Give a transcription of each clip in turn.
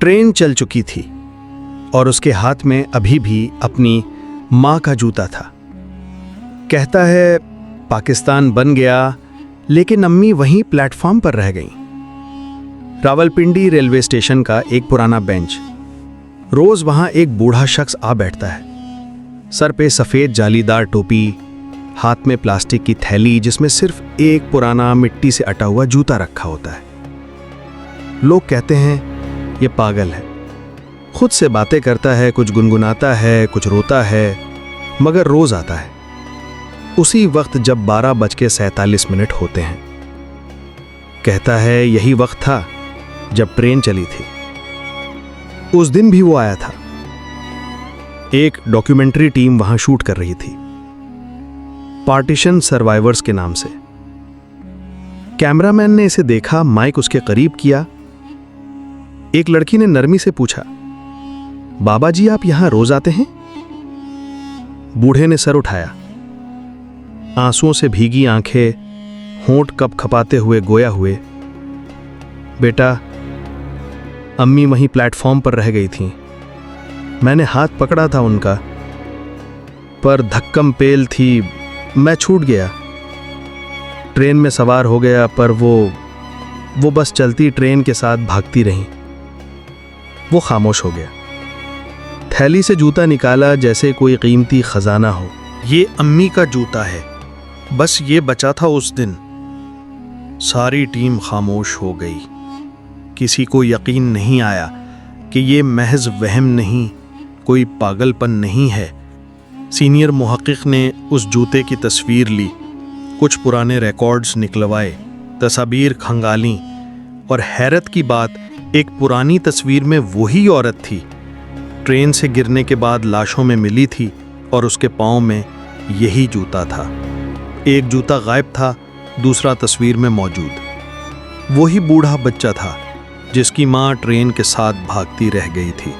Train चल चुकी थी और उसके हाथ में अभी भी अपनी माँ का जूता था। कहता है पाकिस्तान बन गया, लेकिन अम्मी वहीं प्लेटफॉर्म पर रह गईं। रावलपिंडी रेलवे स्टेशन का एक पुराना बेंच, रोज वहां एक बूढ़ा शख्स आ बैठता है। सर पे सफेद जालीदार टोपी, हाथ में प्लास्टिक की थैली जिसमें सिर्फ एक पुराना मिट्टी से अटा हुआ जूता रखा होता है। लोग कहते हैं ये पागल है, खुद से बातें करता है, कुछ गुनगुनाता है, कुछ रोता है, मगर रोज आता है उसी वक्त जब 12:47 होते हैं। कहता है यही वक्त था जब ट्रेन चली थी। उस दिन भी वो आया था। एक डॉक्यूमेंट्री टीम वहां शूट कर रही थी, पार्टीशन सर्वाइवर्स के नाम से। कैमरामैन ने इसे देखा, माइक उसके करीब किया। एक लड़की ने नरमी से पूछा, बाबा जी आप यहां रोज आते हैं? बूढ़े ने सर उठाया, आंसुओं से भीगी आंखें, होंठ कपकपाते हुए गोया हुए, बेटा अम्मी वहीं प्लेटफॉर्म पर रह गई थीं। मैंने हाथ पकड़ा था उनका, पर धक्कम पेल थी, मैं छूट गया। ट्रेन में सवार हो गया, पर वो बस चलती ट्रेन के साथ भागती रहीं। वो खामोश हो गया। थैली से जूता निकाला जैसे कोई कीमती खजाना हो। ये अम्मी का जूता है, बस ये बचा था उस दिन। सारी टीम खामोश हो गई। किसी को यकीन नहीं आया कि ये महज वहम नहीं, कोई पागलपन नहीं है। सीनियर मुहक्किक ने उस जूते की तस्वीर ली, कुछ पुराने रिकॉर्ड्स निकलवाए, तस्वीर खंगाली, और हैरत की बात, एक पुरानी तस्वीर में वही औरत थी, ट्रेन से गिरने के बाद लाशों में मिली थी, और उसके पाँव में यही जूता था। एक जूता गायब था, दूसरा तस्वीर में मौजूद। वही बूढ़ा बच्चा था जिसकी माँ ट्रेन के साथ भागती रह गई थी।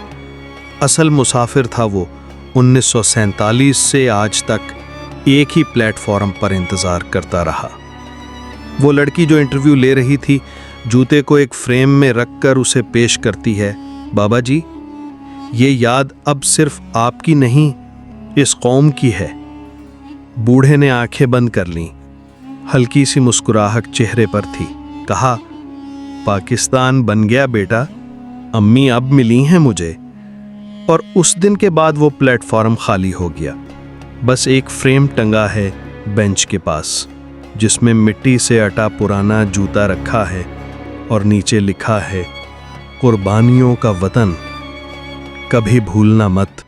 असल मुसाफिर था वो। 1947 से आज तक एक ही प्लेटफॉर्म पर इंतजार करता रहा। वो लड़की जो इंटरव्यू ले रही थी, जूते को एक फ्रेम में रखकर उसे पेश करती है, बाबा जी ये याद अब सिर्फ आपकी नहीं, इस कौम की है। बूढ़े ने आंखें बंद कर लीं, हल्की सी मुस्कुराहट चेहरे पर थी। कहा, पाकिस्तान बन गया बेटा, अम्मी अब मिली हैं मुझे। और उस दिन के बाद वो प्लेटफॉर्म खाली हो गया। बस एक फ्रेम टंगा है बेंच के पास, जिसमें मिट्टी से अटा पुराना जूता रखा है और नीचे लिखा है, कुर्बानियों का वतन कभी भूलना मत।